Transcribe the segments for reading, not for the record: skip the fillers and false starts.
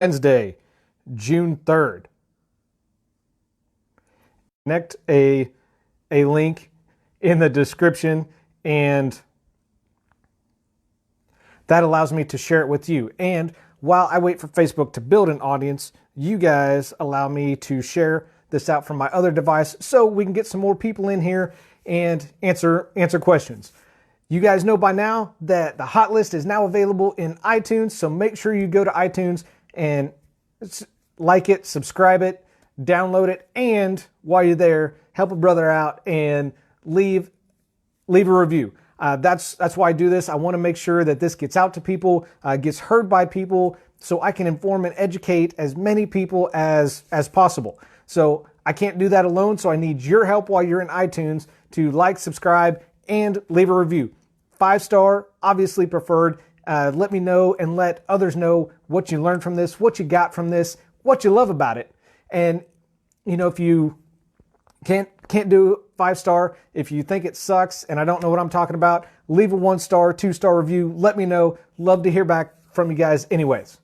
Wednesday, June 3rd. Connect a link in the description, and that allows me to share it with you. And while I wait for Facebook to build an audience, you guys allow me to share this out from my other device so we can get some more people in here and answer questions. You guys know by now that the hot list is now available in iTunes, so make sure you go to iTunes and like it, subscribe it, download it, and while you're there, help a brother out and leave a review. That's why I do this. I want to make sure that this gets out to people, gets heard by people, so I can inform and educate as many people as possible. So I can't do that alone, so I need your help while you're in iTunes to like, subscribe, and leave a review. 5-star, obviously preferred. Let me know and let others know what you learned from this, what you got from this, what you love about it. And, you know, if you can't do 5-star, if you think it sucks and I don't know what I'm talking about, leave a 1-star, 2-star review. Let me know. Love to hear back from you guys anyways.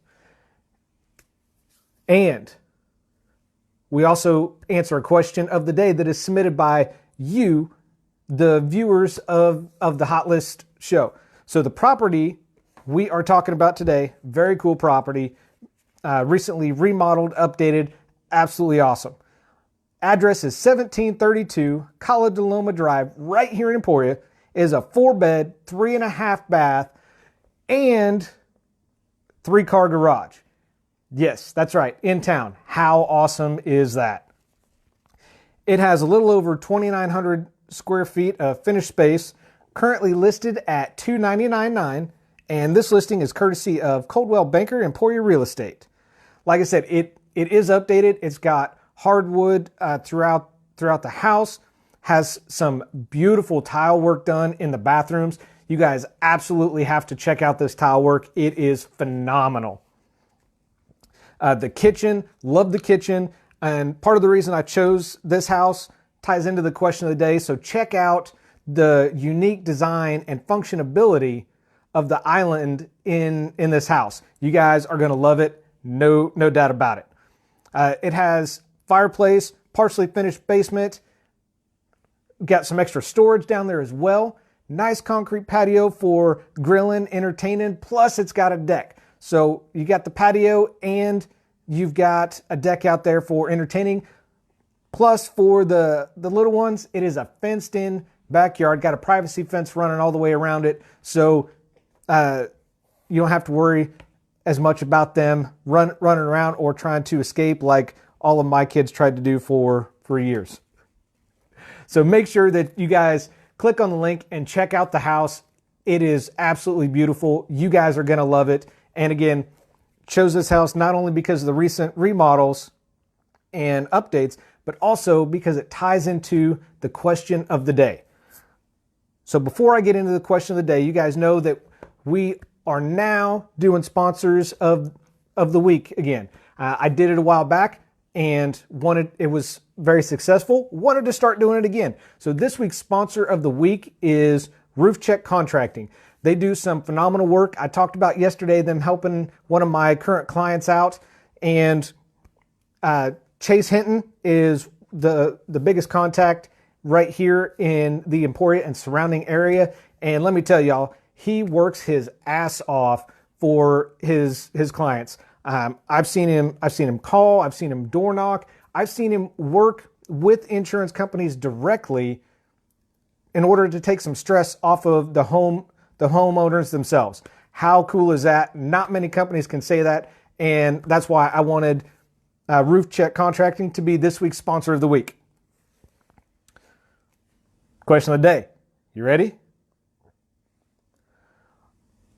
And we also answer a question of the day that is submitted by you, the viewers of the Hot List show. So the property we are talking about today, very cool property, recently remodeled, updated, absolutely awesome. Address is 1732 Calle de Loma Drive, right here in Emporia. It is a 4-bed, 3.5 bath, and 3-car garage. Yes, that's right, in town. How awesome is that? It has a little over 2,900 square feet of finished space, currently listed at $299.9, and this listing is courtesy of Coldwell Banker Emporia Real Estate. Like I said, it is updated. It's got hardwood throughout the house, has some beautiful tile work done in the bathrooms. You guys absolutely have to check out this tile work. It is phenomenal. The kitchen, love the kitchen, and part of the reason I chose this house ties into the question of the day. So check out the unique design and functionability of the island in this house. You guys are going to love it. No doubt about it. It has fireplace, partially finished basement. Got some extra storage down there as well. Nice concrete patio for grilling, entertaining, plus it's got a deck. So you got the patio and you've got a deck out there for entertaining. Plus for the little ones, it is a fenced in backyard. Got a privacy fence running all the way around it. So you don't have to worry as much about them running around or trying to escape like all of my kids tried to do for years. So make sure that you guys click on the link and check out the house. It is absolutely beautiful. You guys are going to love it. And again, chose this house not only because of the recent remodels and updates, but also because it ties into the question of the day. So before I get into the question of the day, you guys know that we are now doing sponsors of the week again. I did it a while back and it was very successful. Wanted to start doing it again. So this week's sponsor of the week is Roof Check Contracting. They do some phenomenal work. I talked about yesterday them helping one of my current clients out, and Chase Henton is the biggest contact right here in the Emporia and surrounding area. And let me tell y'all, he works his ass off for his clients. I've seen him call, I've seen him door knock, I've seen him work with insurance companies directly in order to take some stress off of the homeowners themselves. How cool is that? Not many companies can say that, and that's why I wanted Roof Check Contracting to be this week's sponsor of the week. Question of the day. You ready?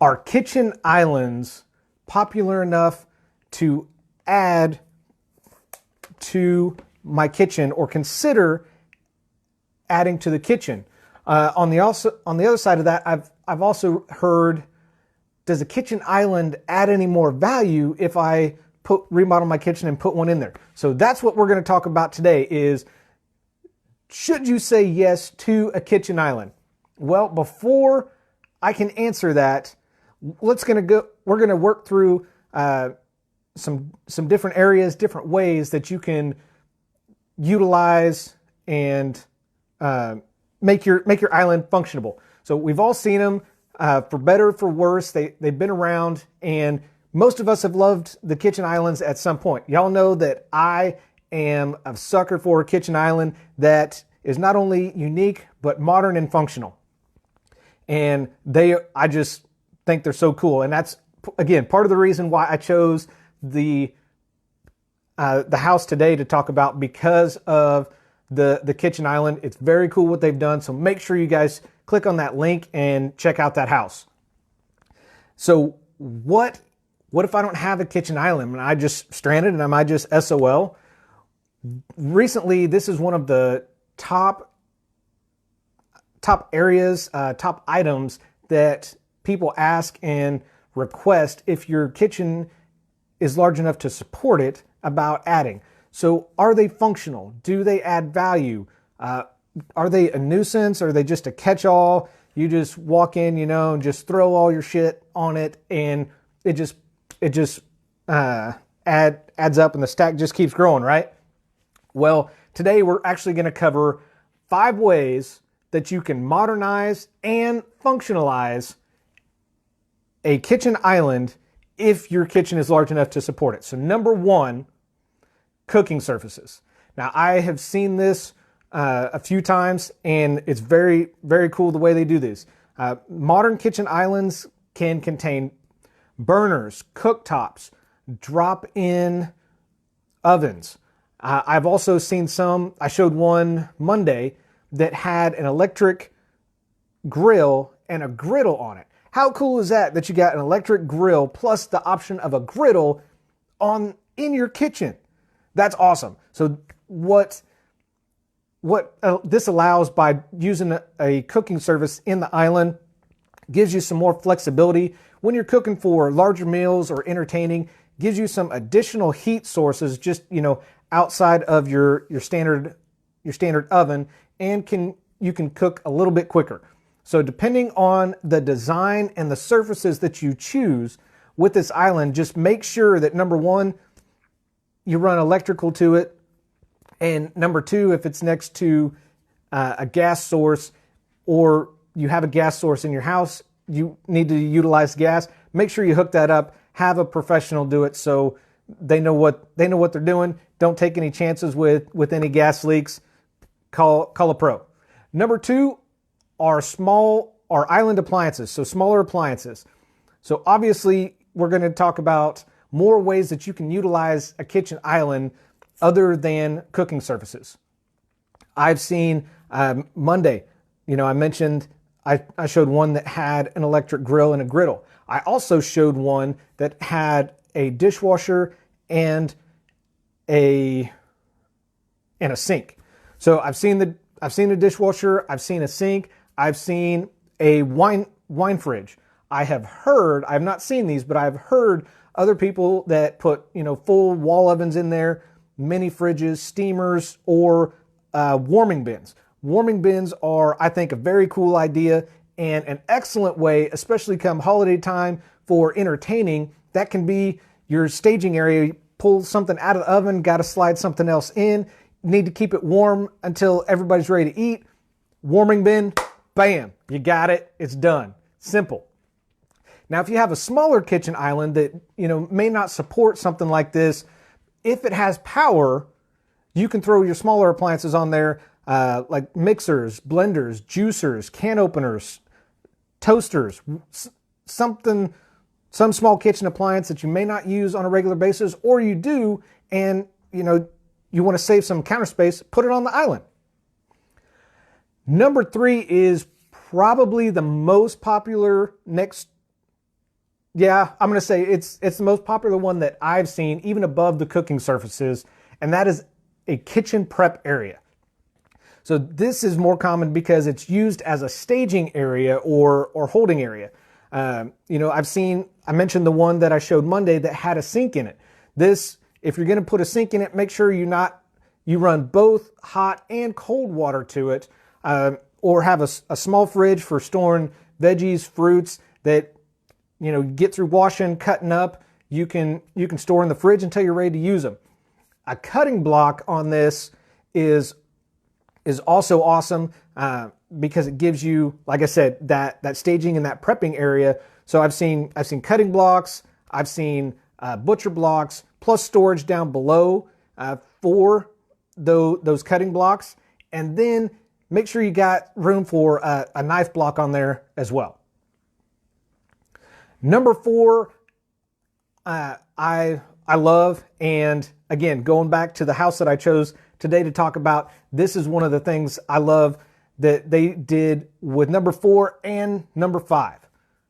Are kitchen islands popular enough to add to my kitchen or consider adding to the kitchen? On the other side of that, I've also heard, does a kitchen island add any more value if I remodel my kitchen and put one in there? So that's what we're going to talk about today is, should you say yes to a kitchen island? Well, before I can answer that, we're going to work through some different areas, different ways that you can utilize and make your island functionable. So we've all seen them, for better, for worse. They've been around, and most of us have loved the kitchen islands at some point. Y'all know that I am a sucker for a kitchen island that is not only unique, but modern and functional. And I just think they're so cool. And that's, again, part of the reason why I chose the house today to talk about, because of the kitchen island. It's very cool what they've done. So make sure you guys click on that link and check out that house. So what if I don't have a kitchen island and I just stranded and am I just SOL? Recently, this is one of the top areas, top items that people ask and request if your kitchen is large enough to support it, about adding. So are they functional? Do they add value? Are they a nuisance? Or are they just a catch-all? You just walk in, and just throw all your shit on it, and it just adds up, and the stack just keeps growing, right? Well, today we're actually going to cover 5 ways that you can modernize and functionalize a kitchen island if your kitchen is large enough to support it. So number 1, cooking surfaces. Now, I have seen this a few times, and it's very, very cool the way they do this. Modern kitchen islands can contain burners, cooktops, drop-in ovens. I've also seen some, I showed one Monday that had an electric grill and a griddle on it. How cool is that you got an electric grill plus the option of a griddle in your kitchen? That's awesome. So what this allows by using a cooking service in the island gives you some more flexibility when you're cooking for larger meals or entertaining. Gives you some additional heat sources just outside of your standard oven, and you can cook a little bit quicker. So depending on the design and the surfaces that you choose with this island, just make sure that number 1, you run electrical to it, and number 2, if it's next to a gas source, or you have a gas source in your house, you need to utilize gas, make sure you hook that up, have a professional do it so they know what they're doing. Don't take any chances with any gas leaks. Call a pro. Number 2 are island appliances, so smaller appliances. So obviously we're going to talk about more ways that you can utilize a kitchen island other than cooking surfaces. I've seen Monday, I mentioned I showed one that had an electric grill and a griddle. I also showed one that had a dishwasher and a sink. So I've seen a dishwasher, I've seen a sink, I've seen a wine fridge. I've not seen these, but I've heard other people that put, full wall ovens in there, mini fridges, steamers, or warming bins. Warming bins are, I think, a very cool idea and an excellent way, especially come holiday time, for entertaining. That can be your staging area. You pull something out of the oven, got to slide something else in, need to keep it warm until everybody's ready to eat. Warming bin, bam, you got it. It's done. Simple. Now, if you have a smaller kitchen island that, may not support something like this, if it has power, you can throw your smaller appliances on there, like mixers, blenders, juicers, can openers, toasters, some small kitchen appliance that you may not use on a regular basis, or you do, and, you want to save some counter space, put it on the island. Number 3 is probably the most popular I'm going to say it's the most popular one that I've seen, even above the cooking surfaces, and that is a kitchen prep area. So this is more common because it's used as a staging area or holding area. I mentioned the one that I showed Monday that had a sink in it. If you're going to put a sink in it, make sure you run both hot and cold water to it, or have a small fridge for storing veggies, fruits that, get through washing, cutting up. you can store in the fridge until you're ready to use them. A cutting block on this is also awesome because it gives you, like I said, that staging and that prepping area. So I've seen cutting blocks, I've seen butcher blocks, plus storage down below for those cutting blocks, and then make sure you got room for a knife block on there as well. Number 4, I love, and again, going back to the house that I chose today to talk about, this is one of the things I love that they did with number 4 and number 5.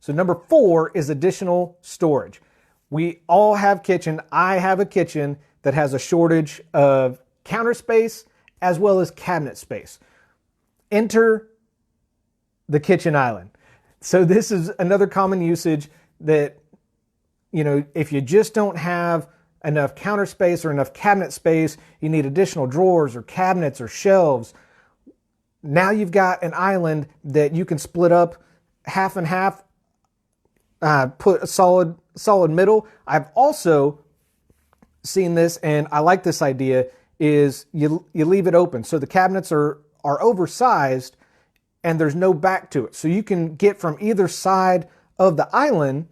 So number 4 is additional storage. We all have kitchen. I have a kitchen that has a shortage of counter space as well as cabinet space. Enter the kitchen island. So this is another common usage that, if you just don't have enough counter space or enough cabinet space, you need additional drawers or cabinets or shelves. Now you've got an island that you can split up half and half, put a solid middle. I've also seen this, and I like this idea, is you leave it open. So the cabinets are oversized and there's no back to it. So you can get from either side of the island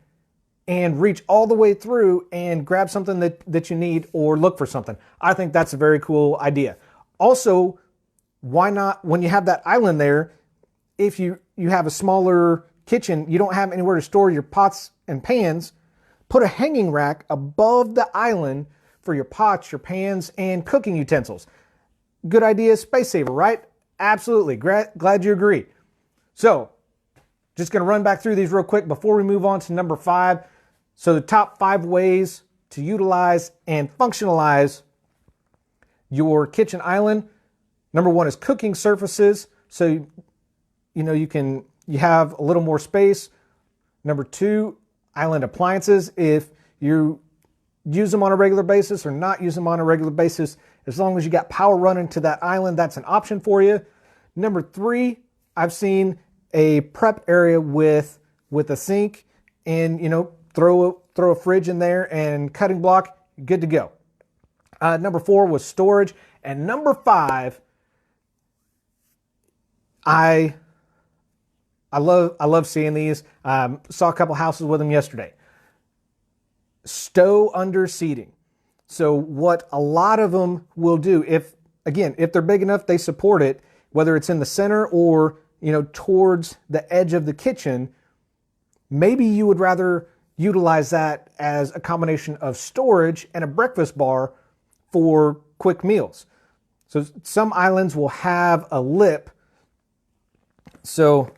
and reach all the way through and grab something that you need or look for something. I think that's a very cool idea. Also, why not, when you have that island there, if you have a smaller kitchen, you don't have anywhere to store your pots and pans, put a hanging rack above the island for your pots, your pans, and cooking utensils. Good idea, space saver, right? Absolutely. Glad you agree. So, just going to run back through these real quick before we move on to number 5. So the top 5 ways to utilize and functionalize your kitchen island. Number 1 is cooking surfaces. So, you have a little more space. Number 2, island appliances. If you use them on a regular basis or not use them on a regular basis, as long as you got power running to that island, that's an option for you. Number 3, I've seen a prep area with a sink and, throw a fridge in there and cutting block, good to go. Number 4 was storage. And number 5, I love seeing these. Saw a couple houses with them yesterday. Stow under seating. So what a lot of them will do, if they're big enough, they support it, whether it's in the center or, towards the edge of the kitchen, maybe you would rather utilize that as a combination of storage and a breakfast bar for quick meals. So some islands will have a lip. So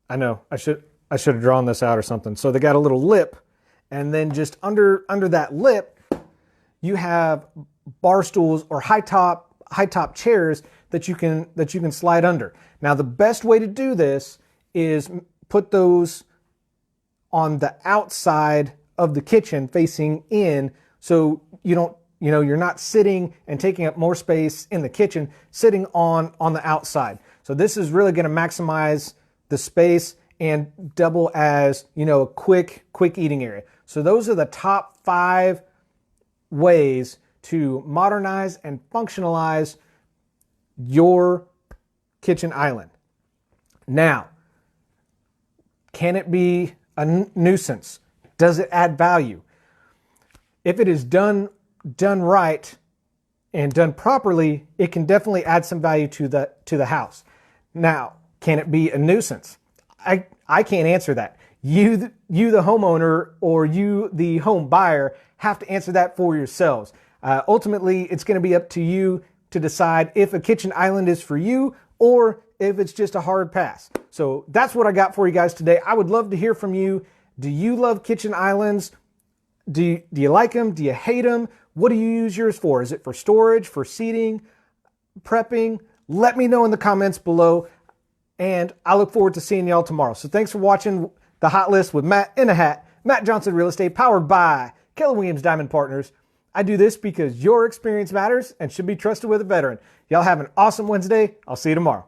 I know I should have drawn this out or something. So they got a little lip, and then just under that lip, you have bar stools or high top chairs that you can slide under. Now the best way to do this is put those on the outside of the kitchen facing in, so you're not sitting and taking up more space in the kitchen, sitting on the outside. So this is really going to maximize the space and double as, a quick eating area. So those are the top 5 ways to modernize and functionalize your kitchen island. Now, can it be a nuisance? Does it add value? If it is done right and done properly, it can definitely add some value to the house. Now, can it be a nuisance? I can't answer that. You the homeowner, or you the home buyer, have to answer that for yourselves. Ultimately, it's going to be up to you to decide if a kitchen island is for you or if it's just a hard pass. So that's what I got for you guys today. I would love to hear from you. Do you love kitchen islands? Do you like them? Do you hate them? What do you use yours for? Is it for storage, for seating, prepping? Let me know in the comments below, and I look forward to seeing y'all tomorrow. So thanks for watching the Hot List with Matt in a Hat. Matt Johnson Real Estate, powered by Keller Williams Diamond Partners. I do this because your experience matters and should be trusted with a veteran. Y'all have an awesome Wednesday. I'll see you tomorrow.